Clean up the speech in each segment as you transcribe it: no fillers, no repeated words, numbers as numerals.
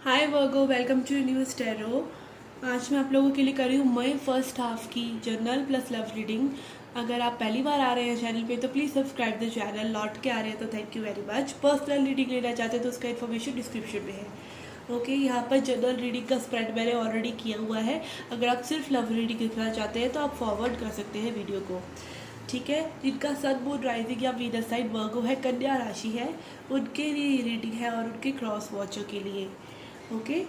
Hi Virgo, welcome to news tarot. आज मैं आप लोगों के लिए कर रही हूँ मई फर्स्ट हाफ की जर्नल प्लस लव रीडिंग। अगर आप पहली बार आ रहे हैं चैनल पे तो प्लीज़ सब्सक्राइब द चैनल। लौट के आ रहे हैं तो thank you very much. Personal reading लेना चाहते हैं तो उसका इन्फॉर्मेशन डिस्क्रिप्शन में है। ओके, यहाँ पर जनरल रीडिंग का स्प्रेड मैंने ऑलरेडी किया हुआ है। अगर आप सिर्फ लव रीडिंग देखना चाहते हैं तो आप फॉरवर्ड कर सकते हैं वीडियो को। ठीक है, जिनका सन मून राइजिंग या वीनस साइन वर्गो है, कन्या राशि है, उनके लिए रीडिंग है और उनके क्रॉस वॉचर के लिए। ओके,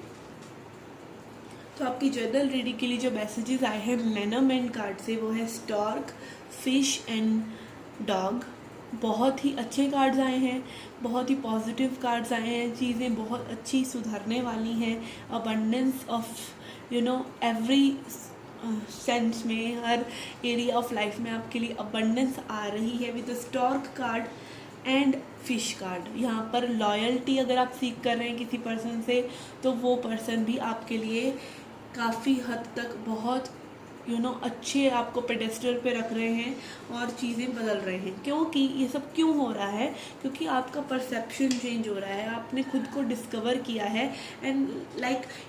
तो आपकी जनरल रीडिंग के लिए जो मैसेजेस आए हैं लेनरमैन कार्ड से वो है स्टॉर्क, फिश एंड डॉग। बहुत ही अच्छे कार्ड्स आए हैं, बहुत ही पॉजिटिव कार्ड्स आए हैं। चीज़ें बहुत अच्छी सुधरने वाली हैं। अबंडेंस ऑफ एवरी सेंस में, हर एरिया ऑफ लाइफ में आपके लिए अबंडेंस आ रही है with stork card and fish card. यहाँ पर लॉयल्टी अगर आप सीख कर रहे हैं किसी पर्सन से तो वो पर्सन भी आपके लिए काफ़ी हद तक बहुत अच्छे आपको पेडेस्टल पे रख रहे हैं और चीज़ें बदल रहे हैं। क्योंकि ये सब क्यों हो रहा है? क्योंकि आपका परसेप्शन चेंज हो रहा है, आपने खुद को डिस्कवर किया है एंड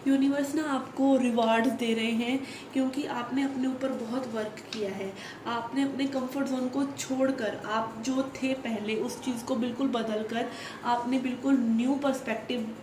यूनिवर्स ना आपको रिवार्ड्स दे रहे हैं क्योंकि आपने अपने ऊपर बहुत वर्क किया है। आपने अपने कंफर्ट जोन को छोड़कर, आप जो थे पहले उस चीज़ को बिल्कुल बदल कर आपने बिल्कुल न्यू पर्सपेक्टिव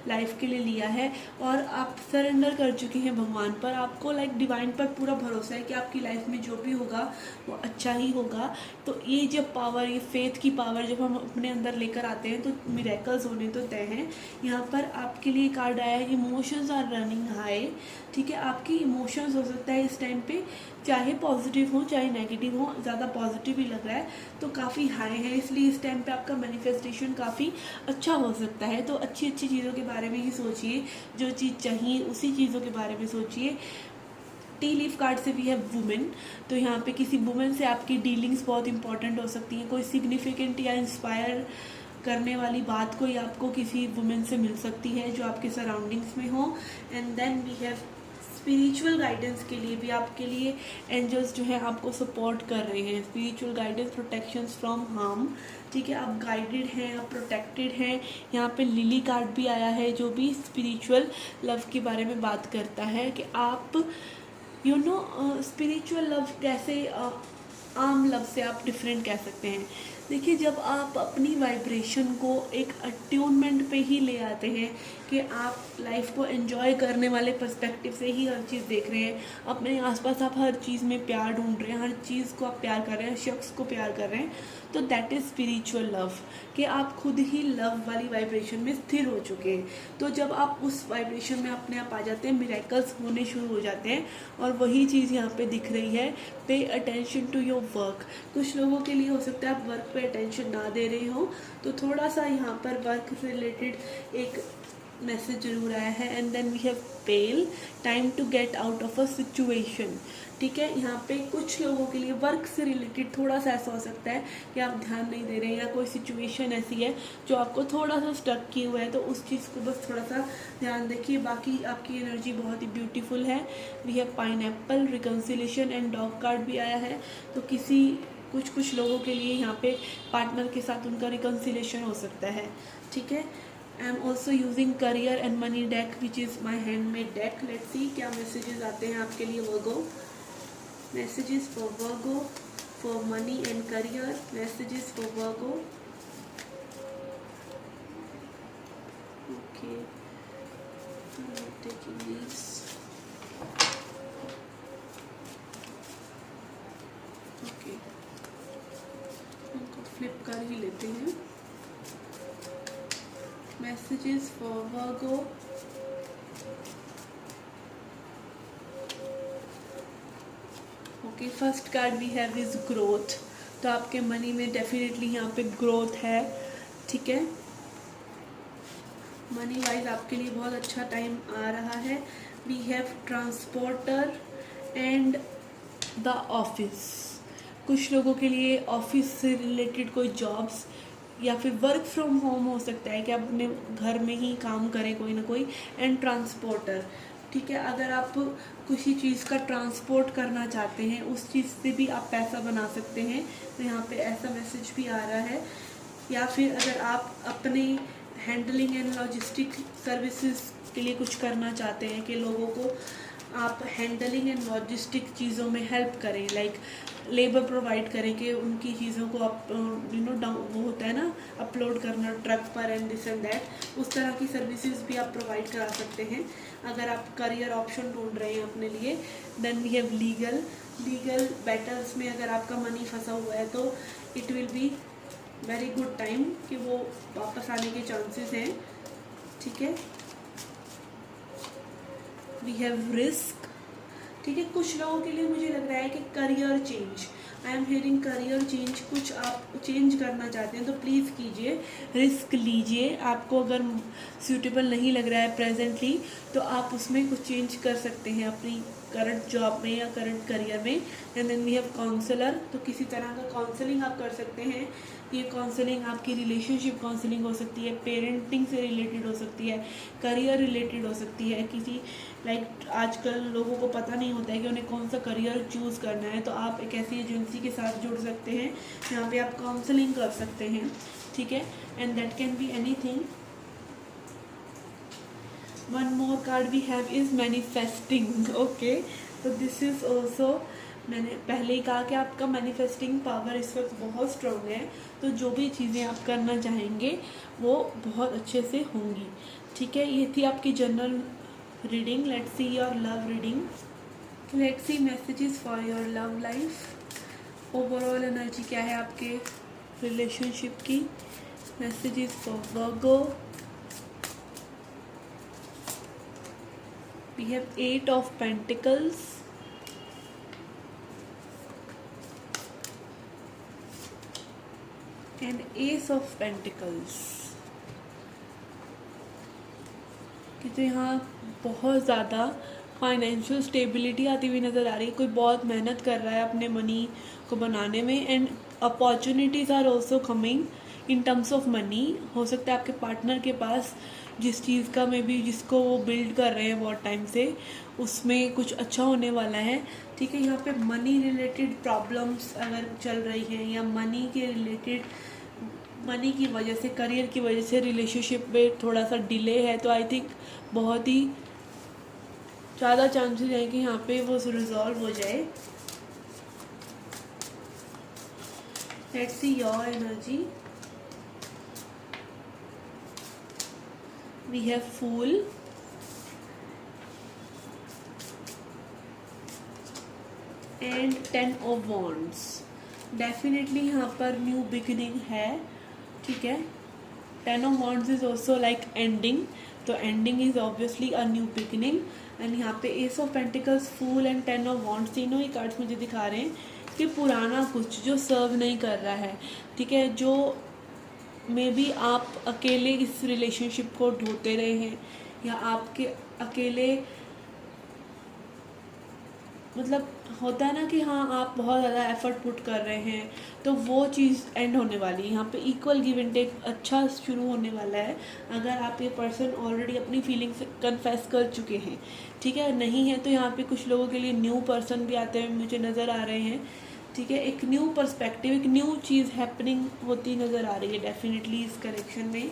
लाइफ के लिए लिया है और आप सरेंडर कर चुके हैं भगवान पर। आपको डिवाइन पर पूरा भरोसा है कि आपकी लाइफ में जो भी होगा वो अच्छा ही होगा। तो ये जब पावर, ये फेथ की पावर जब हम अपने अंदर लेकर आते हैं तो मिरेकल्स होने तो तय हैं। यहाँ पर आपके लिए कार्ड आया है इमोशंस आर रनिंग हाई। ठीक है, आपकी इमोशंस हो सकता है इस टाइम पे चाहे पॉजिटिव हो चाहे नेगेटिव हो, ज़्यादा पॉजिटिव ही लग रहा है तो काफ़ी हाई है, इसलिए इस टाइम पे आपका मैनिफेस्टेशन काफ़ी अच्छा हो सकता है। तो अच्छी अच्छी चीज़ों के बारे में ही सोचिए, जो चीज़ चाहिए उसी चीज़ों के बारे में सोचिए। टी लीफ कार्ड से भी है वुमेन, तो यहाँ पे किसी वुमेन से आपकी डीलिंग्स बहुत इंपॉर्टेंट हो सकती हैं। कोई सिग्निफिकेंट या इंस्पायर करने वाली बात कोई आपको किसी वुमेन से मिल सकती है जो आपके सराउंडिंग्स में हो। And then we have spiritual guidance के लिए भी आपके लिए एंजल्स जो है आपको सपोर्ट कर रहे हैं। Spiritual guidance, protections from harm. ठीक है, आप गाइडेड हैं, आप प्रोटेक्टेड हैं। यहाँ पे लिली कार्ड भी आया है जो भी स्पिरिचुअल लव के बारे में बात करता है कि आप स्पिरिचुअल लव कैसे आम लव से आप डिफरेंट कह सकते हैं। देखिए, जब आप अपनी वाइब्रेशन को एक अट्यूनमेंट पे ही ले आते हैं कि आप लाइफ को एंजॉय करने वाले पर्सपेक्टिव से ही हर चीज़ देख रहे हैं, अपने आसपास आप हर चीज़ में प्यार ढूंढ रहे हैं, हर चीज़ को आप प्यार कर रहे हैं, शख्स को प्यार कर रहे हैं, तो दैट इज़ स्पिरिचुअल लव कि आप खुद ही लव वाली वाइब्रेशन में स्थिर हो चुके हैं। तो जब आप उस वाइब्रेशन में अपने आप आ जाते हैं, मिरेकल्स होने शुरू हो जाते हैं और वही चीज़ यहाँ पे दिख रही है। Pay attention to your work. कुछ लोगों के लिए हो सकता है आप वर्क पे अटेंशन ना दे रहे हो, तो थोड़ा सा यहाँ पर वर्क से रिलेटेड एक मैसेज जरूर आया है। And then we have pale, time to get out of a situation. ठीक है, यहाँ पे कुछ लोगों के लिए वर्क से रिलेटेड थोड़ा सा ऐसा हो सकता है कि आप ध्यान नहीं दे रहे हैं या कोई सिचुएशन ऐसी है जो आपको थोड़ा सा स्टक किए हुआ है, तो उस चीज़ को बस थोड़ा सा ध्यान देखिए। बाकी आपकी एनर्जी बहुत ही ब्यूटीफुल है। We have pineapple, reconciliation and dog card भी आया है। तो कुछ लोगों के लिए यहाँ पे पार्टनर के साथ उनका रिकन्सिलेशन हो सकता है। ठीक है, I am also using career and money deck which is my handmade deck. Let's see क्या मैसेजेस आते हैं आपके लिए वर्गो। Messages for Virgo for money and career. Messages for Virgo. Okay, I'm taking these. Okay, उनको flip कर ही लेते हैं। Messages for Virgo. Okay, first card we have is growth. तो आपके मनी में डेफिनेटली यहाँ पे ग्रोथ है। ठीक है, मनी वाइज आपके लिए बहुत अच्छा टाइम आ रहा है। We have transporter and the office. कुछ लोगों के लिए ऑफिस से रिलेटेड कोई जॉब्स या फिर वर्क फ्रॉम होम हो सकता है कि आप अपने घर में ही काम करें कोई ना कोई। एंड ट्रांसपोर्टर, ठीक है, अगर आप किसी चीज़ का ट्रांसपोर्ट करना चाहते हैं उस चीज़ से भी आप पैसा बना सकते हैं, तो यहाँ पे ऐसा मैसेज भी आ रहा है। या फिर अगर आप अपने हैंडलिंग एंड लॉजिस्टिक सर्विसेज के लिए कुछ करना चाहते हैं कि लोगों को आप हैंडलिंग एंड लॉजिस्टिक चीज़ों में हेल्प करें, लाइक लेबर प्रोवाइड करें कि उनकी चीज़ों को आप डाउन वो होता है ना अपलोड करना ट्रक पर एंड दिस एंड दैट, उस तरह की सर्विसेज भी आप प्रोवाइड करा सकते हैं। अगर आप करियर ऑप्शन ढूंढ रहे हैं अपने लिए, then we have legal battles में अगर आपका मनी फंसा हुआ है तो it will be very good time कि वो वापस आने के चांसेस हैं। ठीक है, वी हैव रिस्क। ठीक है, कुछ लोगों के लिए मुझे लग रहा है कि career change, I am hearing career change, कुछ आप चेंज करना चाहते हैं तो प्लीज़ कीजिए, रिस्क लीजिए। आपको अगर सूटेबल नहीं लग रहा है प्रेजेंटली तो आप उसमें कुछ चेंज कर सकते हैं अपनी करंट जॉब में या करंट करियर में। And then we have counsellor, तो किसी तरह का काउंसलिंग आप कर सकते हैं। ये काउंसलिंग आपकी रिलेशनशिप काउंसलिंग हो सकती है, पेरेंटिंग से रिलेटेड हो सकती है, करियर रिलेटेड हो सकती है, किसी लाइक आजकल लोगों को पता नहीं होता है कि उन्हें कौन सा करियर चूज़ करना है, तो आप एक ऐसी एजेंसी के साथ जुड़ सकते हैं जहाँ पे आप काउंसलिंग कर सकते हैं। ठीक है, and that can be anything. One more card we have is manifesting. Okay, तो दिस इज ऑल्सो, मैंने पहले ही कहा कि आपका मैनिफेस्टिंग पावर इस वक्त बहुत स्ट्रॉन्ग है, तो जो भी चीज़ें आप करना चाहेंगे वो बहुत अच्छे से होंगी। ठीक है, ये थी आपकी general reading. Let's see your love reading. Let's see messages for your love life. Overall energy क्या है आपके रिलेशनशिप की। Messages for Virgo. We have 8 of pentacles and ace of pentacles. कि तो यहाँ बहुत ज़्यादा फाइनेंशियल स्टेबिलिटी आती हुई नज़र आ रही है। कोई बहुत मेहनत कर रहा है अपने मनी को बनाने में, and opportunities are also coming in terms of money. हो सकता है आपके पार्टनर के पास जिस चीज़ का में भी जिसको वो बिल्ड कर रहे हैं बहुत टाइम से, उसमें कुछ अच्छा होने वाला है। ठीक है, यहाँ पे मनी रिलेटेड प्रॉब्लम्स अगर चल रही हैं या मनी के रिलेटेड, मनी की वजह से, करियर की वजह से रिलेशनशिप में थोड़ा सा डिले है, तो आई थिंक बहुत ही ज़्यादा चांसेस हैं कि यहाँ पे वो रिजॉल्व हो जाए। Let's see your energy. We have fool and 10 of wands. Definitely यहाँ पर न्यू बिगिनिंग है। ठीक है, 10 of wands is also like ending, तो ending is obviously a new beginning. And यहाँ पे ace of pentacles, fool and 10 of wands, तीनों ही कार्ड्स मुझे दिखा रहे हैं कि पुराना कुछ जो सर्व नहीं कर रहा है, ठीक है, जो मे बी आप अकेले इस रिलेशनशिप को ढोते रहे हैं या आपके अकेले, मतलब होता है ना कि हाँ आप बहुत ज़्यादा एफर्ट पुट कर रहे हैं, तो वो चीज़ एंड होने वाली है। यहाँ पे इक्वल गिव एंड टेक अच्छा शुरू होने वाला है। अगर आप ये पर्सन ऑलरेडी अपनी फीलिंग्स कन्फेस कर चुके हैं, ठीक है, नहीं है तो यहाँ पे कुछ लोगों के लिए न्यू पर्सन भी आते हुए मुझे नज़र आ रहे हैं। ठीक है, एक न्यू पर्सपेक्टिव, एक न्यू चीज़ हैपनिंग होती नज़र आ रही है डेफिनेटली इस करेक्शन में।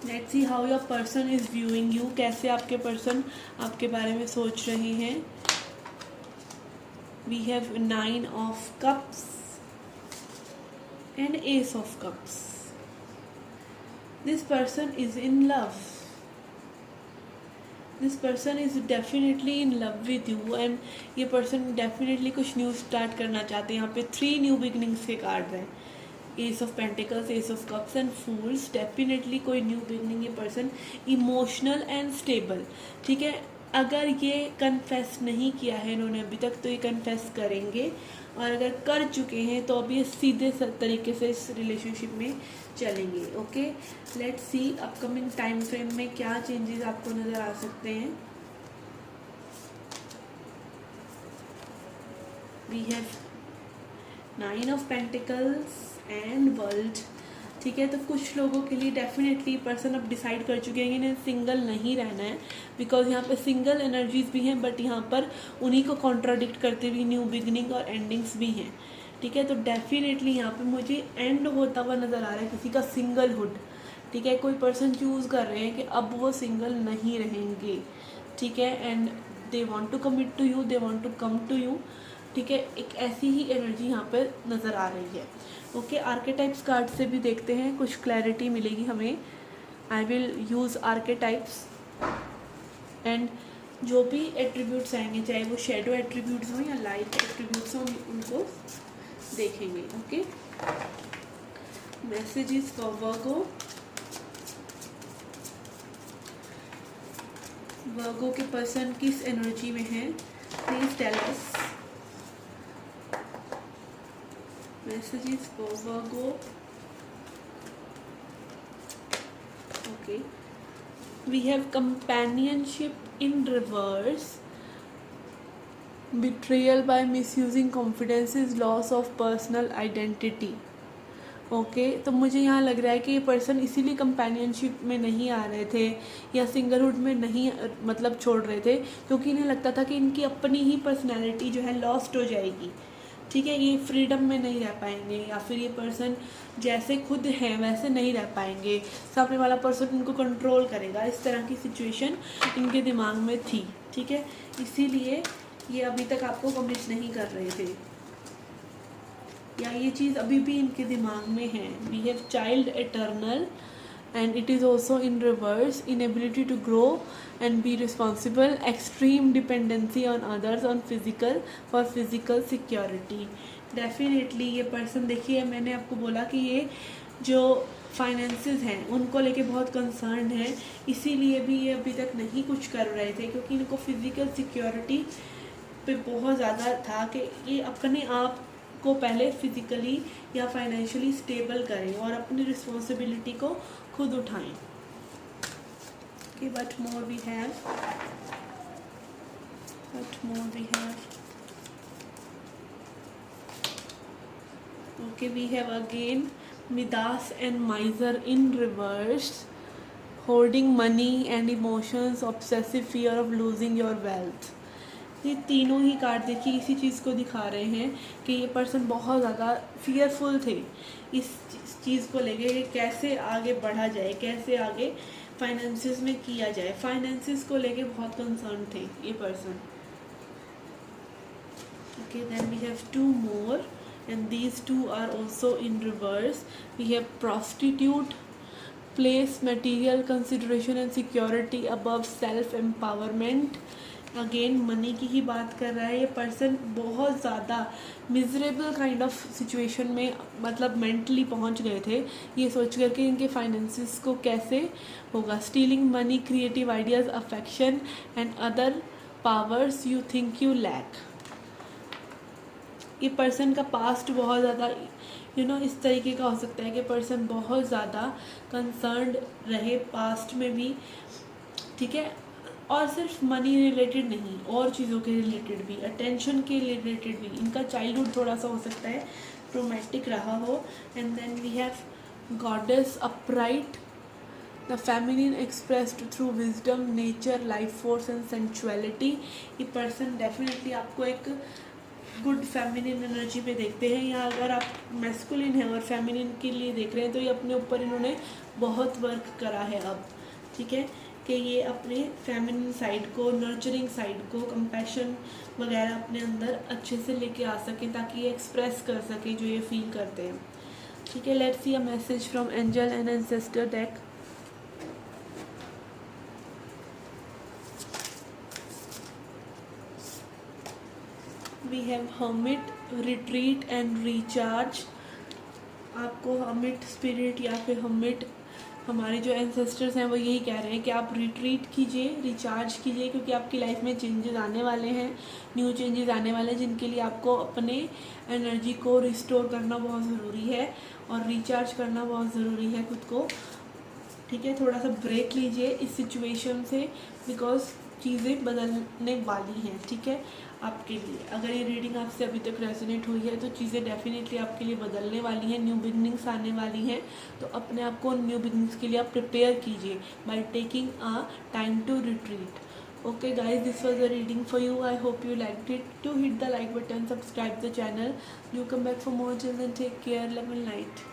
Let's see how your person is viewing you, कैसे आपके पर्सन आपके बारे में सोच रहे हैं। We have 9 of cups and ace of cups. This person is in love, this person is definitely in love with you, and ये person definitely कुछ न्यू स्टार्ट करना चाहते हैं। यहाँ पे 3 न्यू बिगनिंग्स के कार्ड हैं, S of pentacles, S of cups and fools. Definitely कोई न्यू बिगनिंग, ये पर्सन इमोशनल एंड स्टेबल। ठीक है, अगर ये कन्फेस नहीं किया है इन्होंने अभी तक तो ये कन्फेस करेंगे, और अगर कर चुके हैं तो अब ये सीधे तरीके से इस रिलेशनशिप में चलेंगे। Okay, let's see upcoming time frame में क्या चेंजेस आपको नज़र आ सकते हैं। We have 9 of pentacles and world. ठीक है, तो कुछ लोगों के लिए डेफिनेटली पर्सन अब डिसाइड कर चुके हैं कि इन्हें सिंगल नहीं रहना है, बिकॉज यहाँ पे सिंगल एनर्जीज भी हैं, बट यहाँ पर उन्हीं को कॉन्ट्राडिक्ट करते हुए न्यू बिगनिंग और एंडिंग्स भी हैं। ठीक है। तो डेफिनेटली यहाँ पे मुझे एंड होता हुआ नज़र आ रहा है किसी का सिंगलहुड, ठीक है। कोई पर्सन चूज़ कर रहे हैं कि अब वो सिंगल नहीं रहेंगे, ठीक है, and they want to commit to you, they want to come to you, ठीक है। एक ऐसी ही एनर्जी यहाँ पर नज़र आ रही है। ओके, आर्केटाइप्स कार्ड से भी देखते हैं, कुछ क्लैरिटी मिलेगी हमें। I will use archetypes and जो भी एट्रीब्यूट्स आएंगे, चाहे वो शेडो एट्रीब्यूट्स हों या लाइट एट्रीब्यूट्स हों, उनको देखेंगे। Okay, messages for Virgo. Virgo के पर्सन किस एनर्जी में है, please tell us. Messages for Virgo. Okay, we have companionship in reverse, betrayal by misusing confidences, loss of personal identity। Okay, तो मुझे यहाँ लग रहा है कि ये पर्सन इसीलिए कंपेनियनशिप में नहीं आ रहे थे या सिंगलहुड में नहीं मतलब छोड़ रहे थे, क्योंकि इन्हें लगता था कि इनकी अपनी ही पर्सनैलिटी जो है लॉस्ट हो जाएगी, ठीक है। ये फ्रीडम में नहीं रह पाएंगे, या फिर ये पर्सन जैसे खुद हैं वैसे नहीं रह पाएंगे, सामने वाला पर्सन इनको कंट्रोल करेगा, इस तरह की सिचुएशन इनके दिमाग में थी, ठीक है। इसीलिए ये अभी तक आपको कमिट नहीं कर रहे थे, या ये चीज़ अभी भी इनके दिमाग में है। We have child eternal and it is also in reverse, inability to grow and be responsible, extreme dependency on others, on physical, for physical security। Definitely ये पर्सन, देखिए मैंने आपको बोला कि ये जो फाइनेंसेस हैं उनको लेके बहुत कंसर्न है, इसीलिए भी ये अभी तक नहीं कुछ कर रहे थे, क्योंकि इनको फिजिकल सिक्योरिटी पे बहुत ज़्यादा था कि ये अपने आप को पहले फिजिकली या फाइनेंशियली स्टेबल करें और अपनी रिस्पॉन्सिबिलिटी को खुद उठाएं। Okay, what more we have? What more we have? Okay, we have again Midas and Miser in reverse, hoarding money and emotions, obsessive fear of losing your wealth। ये तीनों ही card देखिए इसी चीज़ को दिखा रहे हैं कि ये पर्सन बहुत ज़्यादा फियरफुल थे इस चीज़ को लेके कि कैसे आगे बढ़ा जाए, कैसे आगे फाइनेंसिस में किया जाए, फाइनेंसिस को लेके बहुत कंसर्न थे ये person. Okay, then we have two more and these two are also in reverse. We have prostitute, place material consideration and security above self empowerment. Again money की ही बात कर रहा है ये पर्सन, बहुत ज़्यादा मिजरेबल काइंड ऑफ सिचुएशन में मतलब मेंटली पहुंच गए थे ये सोच कर के इनके फाइनेंसिस को कैसे होगा। Stealing money, creative ideas, affection and other powers you think you lack. ये पर्सन का पास्ट बहुत ज़्यादा इस तरीके का हो सकता है कि पर्सन बहुत ज़्यादा कंसर्न्ड रहे पास्ट में भी, ठीक है, और सिर्फ मनी रिलेटेड नहीं और चीज़ों के रिलेटेड भी, अटेंशन के रिलेटेड भी। इनका चाइल्डहुड थोड़ा सा हो सकता है ट्रोमैटिक रहा हो। And then we have goddess upright, the feminine expressed through wisdom, nature, life force and sensuality. ये पर्सन डेफिनेटली आपको एक गुड फेमिनिन एनर्जी पे देखते हैं, या अगर आप मैस्कुलिन हैं और फेमिनिन के लिए देख रहे हैं तो ये अपने ऊपर इन्होंने बहुत वर्क करा है अब, ठीक है, कि ये अपने फेमिनिन साइड को, नर्चरिंग साइड को, कंपैशन वगैरह अपने अंदर अच्छे से लेके आ सकें ताकि ये एक्सप्रेस कर सकें जो ये फील करते हैं, ठीक है। Let's see a message from angel and ancestor deck. We have hermit, retreat and recharge. आपको हर्मिट स्पिरिट या फिर हर्मिट हमारे जो एंसेस्टर्स हैं वो यही कह रहे हैं कि आप रिट्रीट कीजिए, रिचार्ज कीजिए, क्योंकि आपकी लाइफ में चेंजेस आने वाले हैं, न्यू चेंजेस आने वाले हैं, जिनके लिए आपको अपने एनर्जी को रिस्टोर करना बहुत ज़रूरी है और रिचार्ज करना बहुत ज़रूरी है खुद को, ठीक है। थोड़ा सा ब्रेक लीजिए इस सिचुएशन से, बिकॉज चीज़ें बदलने वाली हैं, ठीक है, आपके लिए। अगर ये रीडिंग आपसे अभी तक रेजोनेट हुई है तो चीज़ें डेफिनेटली आपके लिए बदलने वाली हैं, न्यू बिगनिंग्स आने वाली हैं। तो अपने आप को न्यू बिगनिंग्स के लिए आप प्रिपेयर कीजिए by taking a time to retreat. Okay guys, this was a reading for you. I hope you liked it. Do hit the like button, subscribe the channel. Do come back for more. Till then, take care. Love and light.